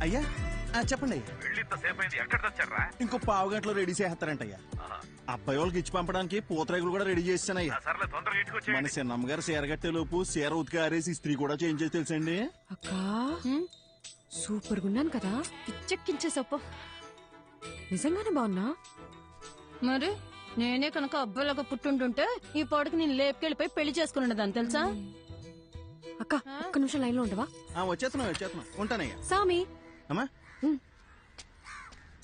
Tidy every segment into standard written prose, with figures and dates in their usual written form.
అయ్యా చెప్పండి అయ్యా. ఇంకో పావు గంటలో రెడీ చేస్తారంట అయ్యా. అబ్బాయి వాళ్ళకి ఇచ్చి పంపడానికి పూతరేగులు కూడా రెడీ చేస్తానయ్యా. మన చిన్నమ్మ గారు చీర కట్టే లోపు చీర ఉతికి ఆరేసి ఇస్త్రీ కూడా చేంజ్ చేసి తెలుసండి. అక్కా సూపర్ గున్నాను కదా, పిచ్చెక్కించేసప్ప. నిజంగానే బాగున్నా? మరి నేనే కనుక అబ్బాయిలాగా పుట్టుంటుంటే ఈ పాటకి నేను లేపుకెళ్ళిపోయి పెళ్లి చేసుకున్నదాన్ని తెలుసా? అక్క ఒక్క నిమిషం లైన్ లో ఉండవా? వచ్చేస్తున్నా ఉంటానయ్యా. సామి అమ్మా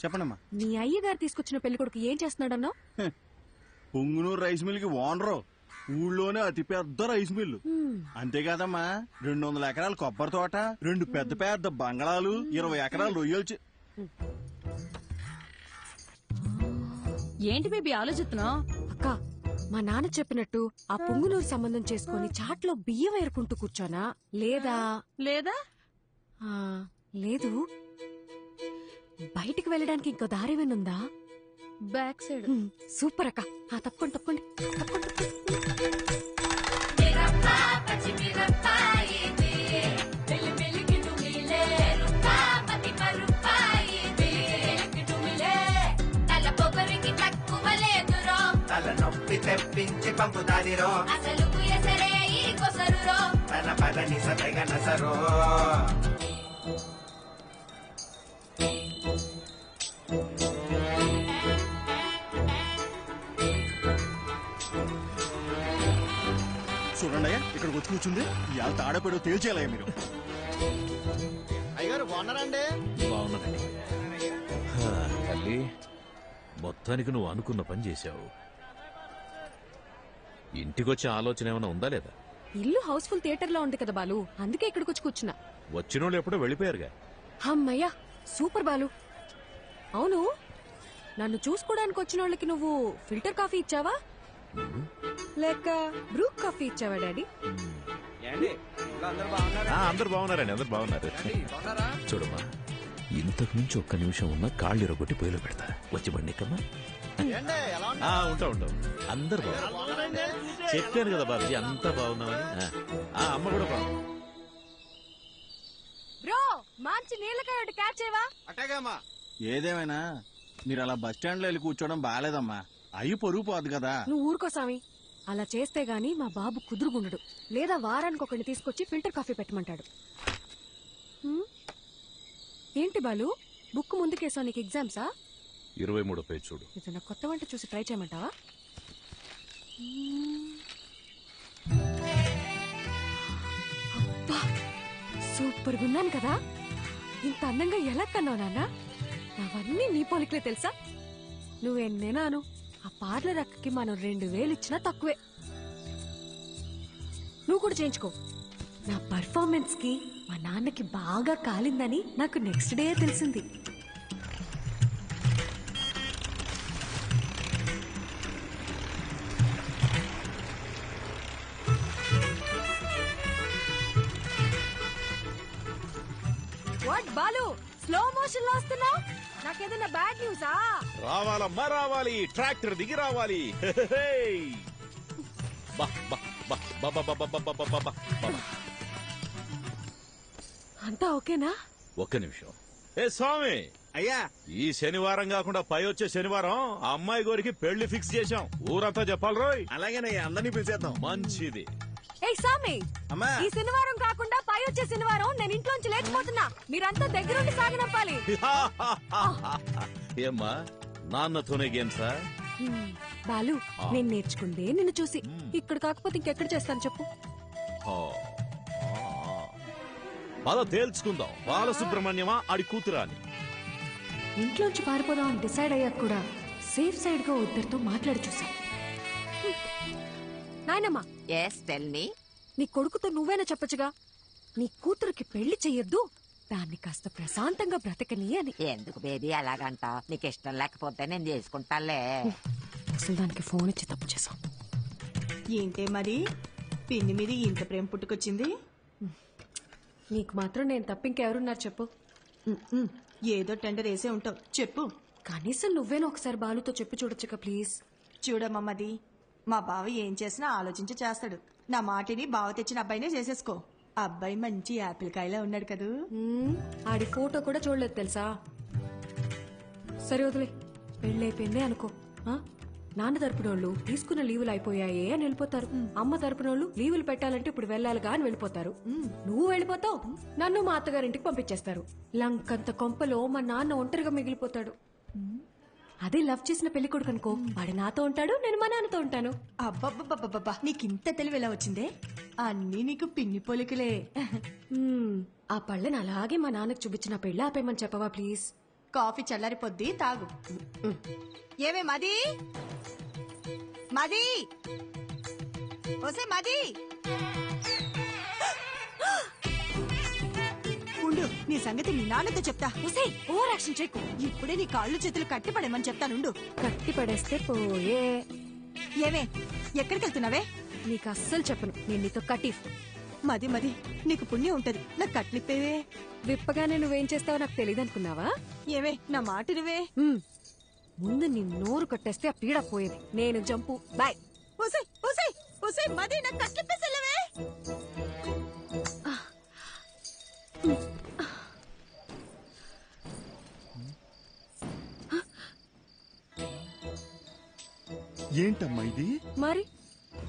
చెప్పండమ్మా. నీ అయ్య గారు తీసుకొచ్చిన పెళ్లి కొడుకు ఏం చేస్తున్నాడన్నావు? పొంగునూరు రైస్ మిల్ కి ఓనరు, ఊళ్ళోనే అతి పెద్ద రైస్ మిల్లు. అంతేకాదమ్మా 200 ఎకరాల కొబ్బరి తోట, 2 పెద్ద పెద్ద బంగళాలు, 20 ఎకరాలు రొయ్యలు. ఏంటి బేబీ ఆలోచిస్తున్నావు? అక్క మా నాన్న చెప్పినట్టు ఆ పొంగునూరు సంబంధం చేసుకుని చాట్లో బియ్యం ఏరుకుంటూ కూర్చోనా లేదా? లేదా లేదు. బయటికి వెళ్ళడానికి ఇంకో దారేమేనుందా? Back side. సూపర్ అక్క. తప్పకుండా తప్పకుండా. తలనొప్పి తెప్పించి పంపుతాదిరో, అసలు తన పదని సతగనసరో. చూడండి అయ్యా, ఇక్కడికి వచ్చి కూర్చుంది. ఇవాళ తాడపేడో తేల్చేయాలయ్యా మీరు. అయ్యగారు బాగున్నారండి? బాగున్నానండి. తల్లి, మొత్తానికి నువ్వు అనుకున్న పని చేశావు. ఇంటికొచ్చే ఆలోచన ఏమైనా ఉందా లేదా? ఇల్లు హౌస్ఫుల్ థియేటర్ లో ఉంది కదా బాలు, అందుకే ఇక్కడికి వచ్చి కూర్చున్నా. వచ్చినోళ్ళు ఎప్పుడో వెళ్ళిపోయారుగా. అమ్మయ్యా సూపర్ బాలు. అవును, నన్ను చూసుకోవడానికి వచ్చిన వాళ్ళకి నువ్వు ఫిల్టర్ కాఫీ ఇచ్చావా లేక బ్రూ కాఫీ ఇచ్చావా డాడీ? అందరు బాగున్నారండి, అందరు బాగున్నారు. చూడమ్మా, ఇంతకు మించి ఒక్క నిమిషం ఉన్నా కాళ్ళు ఇరగొట్టి పొయ్యిలో పెడతా. వచ్చి బండి కమ్మా. ఉంటా అందరు బాగున్నారు. చెప్పాను కదా బాబుజీ, అంతా బాగున్నామని. అమ్మ కూడా బాగుంది. బ్రో మంచి నీళ్ళకాయ క్యాచ్ చేయవా? అట్టగామా. ఏదేమైనా మీరు అలా బస్ స్టాండ్ లో వెళ్ళి కూర్చోవడం బాగాలేదమ్మా. అయ్యి పొరుగు పోదు కదా. నువ్వు ఊరుకో సామి. అలా చేస్తే గాని మా బాబు కుదురుగుండడు. లేదా వారానికి ఒకరిని తీసుకొచ్చి ఫిల్టర్ కాఫీ పెట్టమంటాడు. ఏంటి బాలు, బుక్ ముందుకేసా? నీకు ఎగ్జామ్సా? 23వ పేజ్ చూడు. ఏదైనా కొత్త వంట చూసి ట్రై చేయమంటావా? అబ్బా సూపర్ గున్నాను కదా. ఇంత అందంగా ఎలా కన్నావు నాన్న? అవన్నీ నీ పోలికలే తెలుసా? నువ్వెన్నేనాను ఆ పార్లర్ అక్కకి మనం 2000 ఇచ్చినా తక్కువే. నువ్వు కూడా చేయించుకో. నా పర్ఫార్మెన్స్ కి మా నాన్నకి బాగా కాలిందని నాకు నెక్స్ట్ డే తెలిసింది. వాట్ బాలు, స్లో మోషన్ లో వస్తున్నావు? నాకేదైనా బ్యాడ్ న్యూసా? రావాలమ్మా రావాలి, ట్రాక్టర్ దిగి రావాలి. అంతా ఓకేనా? ఒక్క నిమిషం. ఏ స్వామి, అయ్యా ఈ శనివారం కాకుండా పై వచ్చే శనివారం ఆ అమ్మాయి గోరికి పెళ్లి ఫిక్స్ చేశాం. ఊరంతా చెప్పాలి రోయ్. అలాగేనయ్యా, అందరినీ పిలిచేద్దాం. మంచిది. ఏ సామి, అమ్మా ఈ శనివారం కాకుండా పై వచ్చే శనివారం నేను ఇంట్లోంచి లేకపోతున్నా. మీరంతా దగ్గరుండి సాగనంపాలి. ఏమ్మా, నాన్నతోనే గేమ్సా? బాలు, నేను నేర్చుకుందే నిన్ను చూసి. ఇక్కడ కాకపోతే ఇంకెక్కడ చేస్తాను చెప్పు? పద తేల్చుకుందాం. బాలసుబ్రహ్మణ్యమా ఆడి కూతురా అని. ఇంట్లోంచి పారిపోదాం అని డిసైడ్ అయ్యాక కూడా సేఫ్ సైడ్ గా ఇద్దరితో మాట్లాడి చూసా. నాయనమ్మా, నీ కొడుకుతో నువ్వేనా చెప్పచ్చుగా, నీ కూతురికి పెళ్లి చెయ్యొద్దు, దాన్ని కాస్త ప్రశాంతంగా బ్రతకని అని. ఎందుకు బేబీ అలాగంటా? నీకు ఇష్టం లేకపోతే నేను చేసుకుంటాలే. అసలు దానికి ఫోన్ ఇచ్చి తప్పు చేశాం. ఏంటే మరి పిన్ని మీద ఇంత ప్రేమ పుట్టుకొచ్చింది? నీకు మాత్రం నేను తప్ప ఇంకెవరున్నారు చెప్పు? ఏదో టెండర్ వేసే ఉంటావు, చెప్పు. కనీసం నువ్వేనా ఒకసారి బాలుతో చెప్పి చూడొచ్చుగా ప్లీజ్. చూడమ్మది, మా బావ ఏం చేసినా ఆలోచించి చేస్తాడు. నా మాటిని బావ తెచ్చిన అబ్బాయినే చేసేసుకో. అబ్బాయి మంచి యాపిల్ కాయలా ఉన్నాడు కదూ. ఆడి ఫోటో కూడా చూడలేదు తెలుసా. సరే వదిలే, పెళ్ళైపోయిందే అనుకో. ఆ? నాన్న తరపునోళ్ళు తీసుకున్న లీవులు అయిపోయాయే అని వెళ్ళిపోతారు. అమ్మ తరపునోళ్ళు లీవులు పెట్టాలంటే ఇప్పుడు వెళ్ళాలిగా అని వెళ్ళిపోతారు. నువ్వు వెళ్ళిపోతావు, నన్ను మా అత్తగారింటికి పంపించేస్తారు. లంకంత కొంపలో మా నాన్న ఒంటరిగా మిగిలిపోతాడు. అదే లవ్ చేసిన పెళ్లి కొడుకు అనుకో, వాడు నాతో ఉంటాడు, నేను మా నాన్నతో ఉంటాను. అబ్బబ్బబ్బబ్బబ్బా, నీకింత తెలివి ఎలా వచ్చిందే? అన్నీ నీకు పిన్ని పోలికలే. ఆ పళ్ళని అలాగే మా నాన్నకు చూపించిన పెళ్ళి ఆపేయమని చెప్పవా ప్లీజ్. కాఫీ చల్లారిపోద్ది, తాగు. ఏమే మది మది ఓసే మది, ఉండు, నీ సంగతి మీ నాన్నతో చెప్తా. ఒసేయ్, ఓవర్ యాక్షన్ చేయకు. ఇప్పుడే నీ కాళ్ళు చేతులు కట్టిపడేమని చెప్తానుండు. కట్టి పడేస్తే పోయే. ఏమే, ఎక్కడికి వెళ్తున్నావే? నీకు అస్సలు చెప్పను, నేను నీతో కటీఫ్. మది మది, నీకు పుణ్యం ఉంటది, నాకు కట్లిప్పేవే. విప్పగానే నువ్వేం చేస్తావో నాకు తెలియదు అనుకున్నావా? ఏమే, నా మాట నువ్వే. ముందు నీ నోరు కట్టేస్తే ఆ పీడ పోయేది. నేను జంపు, బాయ్. ఓసే ఓసే ఓసే మది, నాకు కట్లిప్పేసెళ్ళవే. ఏంటమ్మా ఇది? మరి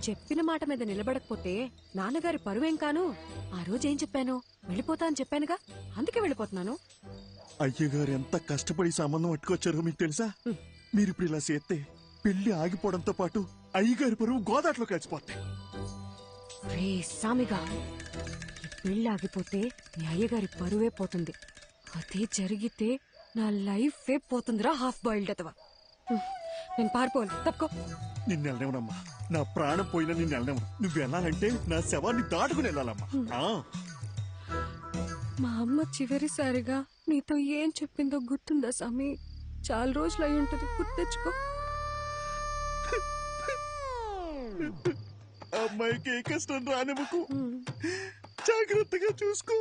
చెప్పిన మాట మీద నిలబడకపోతే నాన్నగారి పరువేం కాను. ఆ రోజు ఏం చెప్పాను? వెళ్ళిపోతా అని చెప్పానుగా, అందుకే వెళ్ళిపోతున్నాను. అయ్యగారు ఎంత కష్టపడి సంబంధం పట్టుకొచ్చారో మీకు తెలుసా? మీరు ఇప్పుడు ఇలా చేస్తే పెళ్లి ఆగిపోవడంతో పాటు అయ్యగారి పరువు గోదాట్లో కలిసిపోతాయి. రే సామిగా, ఈ పెళ్లి ఆగిపోతే నీ అయ్యగారి పరువే పోతుంది. అదే జరిగితే నా లైఫే పోతుందిరా, హాఫ్ బాయిల్డ్ అతవా. నేను పారిపోవాలి, తప్పుకో. నిన్ను వెళ్ళనివ్వనమ్మా, నా ప్రాణం పోయినా నిన్ను వెళ్ళనివ్వను. నువ్వు వెళ్ళాలంటే నా శవాన్ని దాటుకుని వెళ్ళాలమ్మా. మా అమ్మ చివరిసారిగా నీతో ఏం చెప్పిందో గుర్తుందా సామి? చాలా రోజులు అయి ఉంటది, గుర్తు తెచ్చుకో. అమ్మాయికి ఏ కష్టం రానివ్వకు, జాగ్రత్తగా చూసుకో.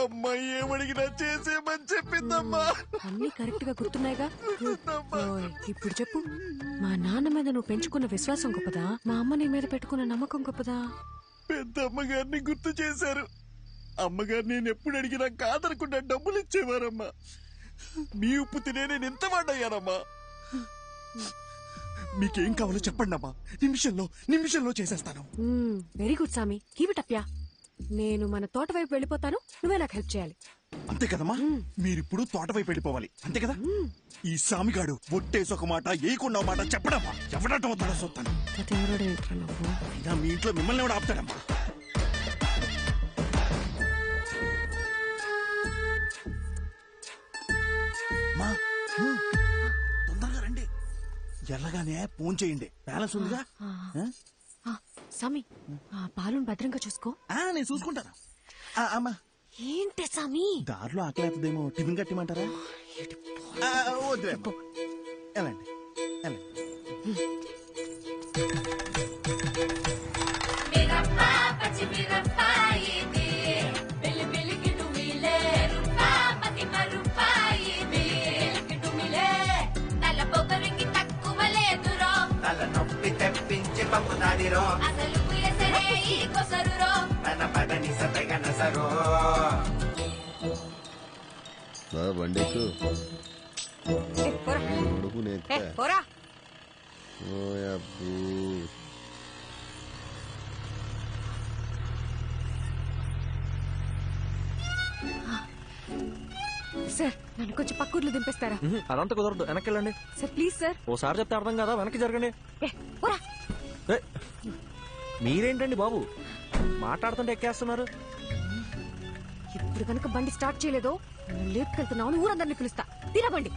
అమ్మాయి ఏమడిగినా చేసేమని చెప్పిందమ్మా. అన్ని కరెక్ట్ గా గుర్తున్నాయిగా. ఓయ్, ఇప్పుడు చెప్పు, మా నాన్న మీద నువ్వు పెంచుకున్న విశ్వాసం గొప్పదా, మా అమ్మ నీ మీద పెట్టుకున్న నమ్మకం గొప్పదా? పెద్ద అమ్మగారిని గుర్తు చేశారు. అమ్మగారు నేను ఎప్పుడు అడిగినా కాదనకుండా డబ్బులు ఇచ్చేవారమ్మా. మీ ఉప్పు తినే నేను ఎంత వాడయ్యానమ్మా. మీకేం కావాలో చెప్పండి అమ్మా, నిమిషంలో చేసేస్తాను. వెరీ గుడ్ సామి, కీప్ ఇట్ అప్ యా. నేను మన తోట వైపు వెళ్ళిపోతాను, నువ్వే నాకు హెల్ప్ చేయాలి. అంతే కదమ్మా? మీరిప్పుడు తోట వైపు వెళ్ళిపోవాలి, అంతే కదా? ఈ సామిగాడు ఒట్టేసి ఒక మాట ఏయకుండా మాట చెప్పడమ్మా. ఎవడటం అవుతాడో చూస్తాను. అయినా మీ ఇంట్లో మిమ్మల్ని ఎవడు ఆపుతాడమ్మా? తొందరగా రండి, ఎలాగానే ఫోన్ చేయండి, బ్యాలెన్స్ ఉందిగా. సామి, ఆ పాలను భద్రంగా చూసుకో. నేను చూసుకుంటాను. అమ్మా, ఏంటి సామి? దారిలో ఆకలేతదేమో, టిఫిన్ కట్టిమంటారా? వద్దులే, వెళ్ళండి వెళ్ళండి. తలనొప్పి తెప్పించి పంపుతాదిరో, తన పదని సతగన సరో. బండికు సార్, నన్ను కొంచెం పక్కూర్లు దింపేస్తారా? అదంతా కుదరదు, వెనక్కి వెళ్ళండి. Sir please sir. ఓసారి చెప్తే అర్థం కదా, వెనక్కి జరగండి. మీరేంటండి బాబు, మాట్లాడుతుంటే ఎక్కేస్తున్నారు. ఇప్పుడు కనుక బండి స్టార్ట్ చేయలేదో లేపుకెళ్తున్నావు, ఊరందరినీ పిలుస్తా. తినబండి.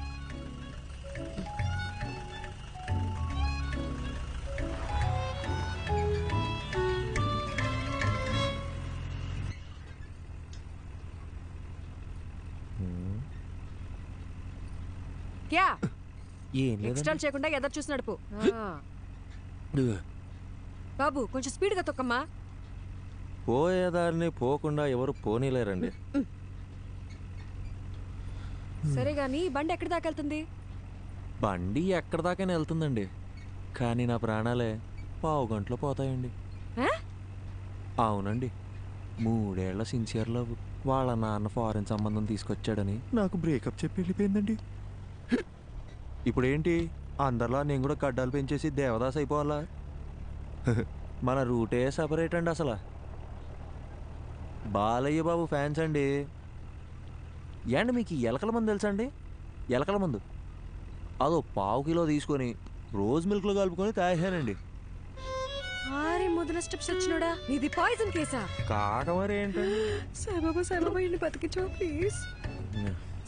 క్యా ఎక్స్ట్రా చేయకుండా ఎదరు చూసి నడుపు. బాబు కొంచెం స్పీడ్ గా తొక్కమ్మా. పోయేదారిని పోకుండా ఎవరు పోనీలేరండి. సరే గాని బండి ఎక్కడి దాకా వెళ్తుంది? బండి ఎక్కడి దాకానే వెళ్తుందండి, కానీ నా ప్రాణాలే 1/2 గంటలో పోతాయండి. అవునండి. 3 ఏళ్ల సిన్సియర్ లవ్ వాళ్ళ నాన్న ఫారెన్ సంబంధం తీసుకొచ్చాడని నాకు బ్రేకప్ చెప్పి వెళ్ళిపోయిందండి. ఇప్పుడేంటి అందరిలా నేను కూడా గడ్డాలు పెంచేసి దేవదాస్ అయిపోవాలా? మన రూటే సపరేట్ అండి అసలు. బాలయ్య బాబు ఫ్యాన్స్ అండి. ఏండి మీకు ఎలకల మందు తెలుసా అండి? ఎలకల మందు అదో 1/2 కిలో తీసుకొని రోజ్ మిల్క్లో కలుపుకొని తాగానండి. ఆరే మొదల స్టెప్స్ వచ్చినోడా, ఇది పాయిజన్ కేసా? కాక మరి ఏంటండి? సాయిబాబా సాయిబాబా ఇన్ని బతికించో ప్లీజ్.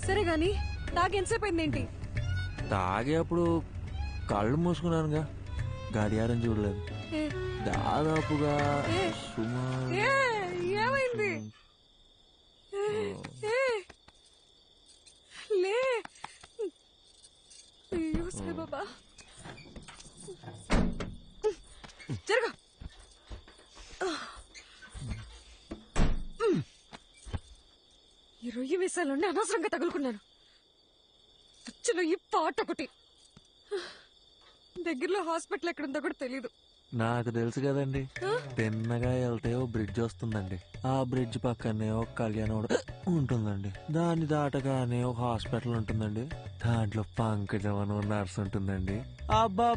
సరే గాని తాగి ఎంతసేపు అయిందేంటి? తాగే అప్పుడు కళ్ళు మూసుకున్నానుగా, గడియారం చూడలేదు. దాదాపుగా సుమారు ఏమైంది? లే అయ్యో సాయిబాబా జరగ. ఈ రొయ్యి వేసాలండి అనవసరంగా తగులుకున్నాను. వచ్చిన ఈ పాట ఒకటి. దగ్గరలో హాస్పిటల్ ఎక్కడుందో కూడా తెలీదు. నాకు తెలుసు కదండి, తిన్నగా వెళ్తే ఓ బ్రిడ్జ్ వస్తుందండి. ఆ బ్రిడ్జ్ పక్కనే ఒక కళ్యాణం ఉంటుందండి. దాన్ని దాటగానే ఒక హాస్పిటల్ ఉంటుందండి. దాంట్లో పంకజం అని నర్స్ ఉంటుందండి. అబ్బా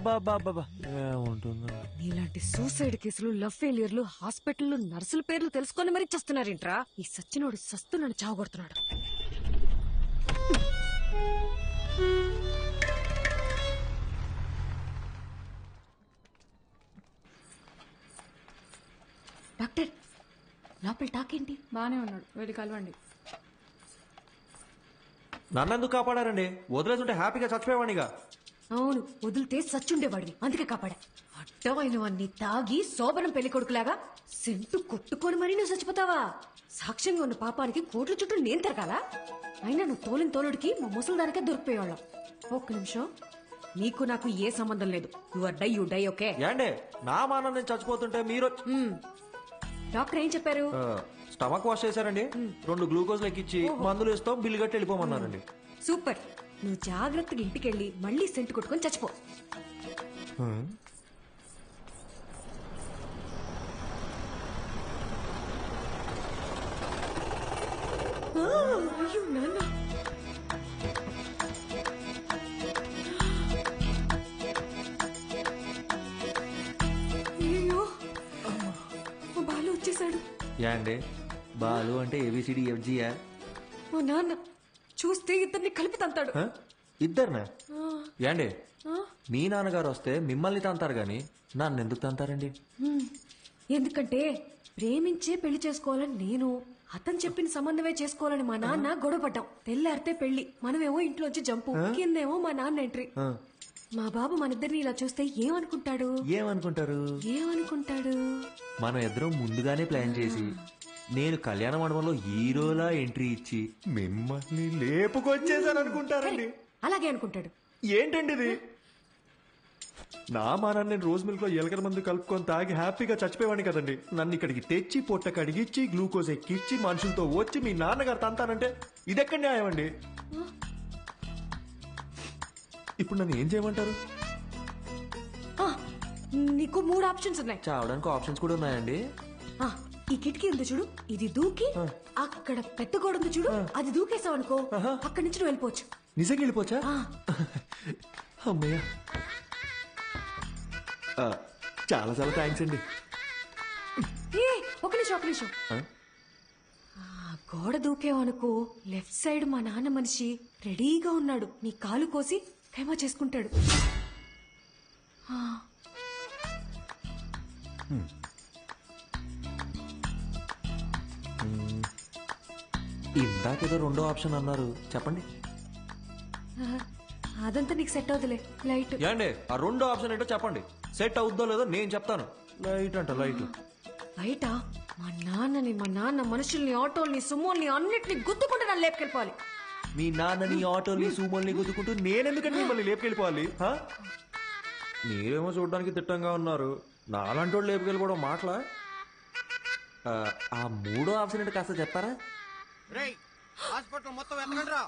ఏముంటుందండి. ఇలాంటి సూసైడ్ కేసులు, లవ్ ఫెయిలియర్లు, హాస్పిటల్ నర్సుల పేర్లు తెలుసుకొని మరీ చస్తున్నారేంట్రా? ఈ సచ్చినోడు సస్తున్నాను చావగొడుతున్నాడు. డాక్టర్ లోపల టాకేంటి? బానే ఉన్నాడు, వెళ్ళి కలవండి. నన్నెందుకు కాపాడారండి? వదిలేస్తుంటే హ్యాపీగా చచ్చిపోయేవాడిగా. అవును, వదిలితే సచ్చుండేవాడివి, అందుకే కాపాడా. అడ్డమైన వాడిని తాగి శోభనం పెళ్లి కొడుకులాగా సెంటు కొట్టుకొని మరీ నువ్వు చచ్చిపోతావా? సాక్ష్యంగా ఉన్న పాపానికి కోట్ల చుట్టూ నేను తిరగాల? అయినా నువ్వు తోలిన తోలుడికి మా ముసలిదానికే దొరికిపోయేవాళ్ళం. ఒక్క నిమిషం, నీకు నాకు ఏ సంబంధం లేదు. You die okay? ఏండే నా మానం నేను చచ్చిపోతుంటే మీరు డాక్టర్ ఏం చెప్పారు? స్టమక్ వాష్ చేశారండి. 2 గ్లూకోజ్ లెక్కిచ్చి మందులు ఇస్తాం, బిల్లు కట్టి వెళ్ళిపోమన్నారండి. సూపర్. నువ్వు జాగ్రత్తగా ఇంటికెళ్ళి మళ్ళీ సెంటు కొట్టుకొని చచ్చిపో. అయ్యో నాన్న, అయ్యో బాలు వచ్చేసాడు. ఏండి బాలు అంటే ఏబిసిడి ఎఫ్జియా? ఓ నాన్న చూస్తే ఇద్దరిని కలిపి తంతాడు. ఇద్దరినా? ఏండి మీ నాన్నగారు వస్తే మిమ్మల్ని తంతారు గాని నన్ను ఎందుకు తంతారండి? ఎందుకంటే ప్రేమించే పెళ్లి చేసుకోవాలని నేను, అతను చెప్పిన సంబంధమే చేసుకోవాలని మా నాన్న గొడవపడ్డాం. తెల్లారితే పెళ్లి, మనమేమో ఇంట్లోంచి జంపు, కిందేమో మా నాన్న ఎంట్రీ. మా బాబు మనిద్దరిని ఇలా చూస్తే ఏమనుకుంటాడు? ఏమనుకుంటాడు? మనం ఇద్దరం ముందుగానే ప్లాన్ చేసి నేను కళ్యాణ మండపంలో హీరోలా ఎంట్రీ ఇచ్చి మిమ్మల్ని లేపుకొచ్చేసాను అనుకుంటారండి. అలాగే అనుకుంటాడు. ఏంటండి ఇది? నా మానాన్ని నేను రోజ్ మిల్క్ లో ఎలకల మందు కలుపుకొని తాగి హ్యాపీగా చచ్చిపోయేవాడిని కదండి. నన్ను ఇక్కడికి తెచ్చి పొట్ట కడిగిచ్చి గ్లూకోజ్ ఎక్కిచ్చి మనుషులతో వచ్చి మీ నాన్నగారు తంతానంటే ఇదెక్కడ న్యాయం అండి? ఇప్పుడు నన్ను ఏం చేయమంటారు? నీకు 3 ఆప్షన్స్ ఉన్నాయి. చావడానికి ఆప్షన్స్ కూడా ఉన్నాయండి. ఈ కిటికీ ఉంది చూడు, ఇది దూకి అక్కడ పెద్ద గోడ ఉంది చూడు, అది దూకేసావు అనుకో, అక్కడి నుంచి నువ్వు వెళ్ళిపోవచ్చు. నిజంగా వెళ్ళిపోవచ్చా? అమ్మయ్య, చాలా చాలా థ్యాంక్స్ అండి. ఒక నిమిషం. గోడ దూకేవు అనుకో, లెఫ్ట్ సైడ్ మా నాన్న మనిషి రెడీగా ఉన్నాడు. నీ కాలు కోసి ఖైమా చేసుకుంటాడు. ఇందాకేదో 2వ ఆప్షన్ అన్నారు, చెప్పండి. అదంతా నీకు సెట్ అవుతులే. లైట్ ఏండి ఆ 2వ ఆప్షన్ ఏంటో చెప్పండి. సెట్ అవుద్దో లేదో నేను చెప్తాను. లైట్ అంట, లైట్. బయట మా నాన్న మనుషుల్ని, ఆటోల్ని, సుమోల్ని అన్నిటిని గుద్దుకుంటే నన్ను లేపుకెళ్ళిపోవాలి. మీ నాన్నని, ఆటోల్ని, సూమోల్ని గుద్దుకుంటూ నేనెందుకంటే మిమ్మల్ని లేపుకెళ్ళిపోవాలి? మీరేమో చూడడానికి తిట్టంగా ఉన్నారు, నాలాంటి వాళ్ళు లేపుకెళ్ళిపోవడం మాటలా? ఆ 3వ ఆప్షన్ ఏంటో కాస్త చెప్తారా? హాస్పిటల్ మొత్తం ఎత్తకండి రా.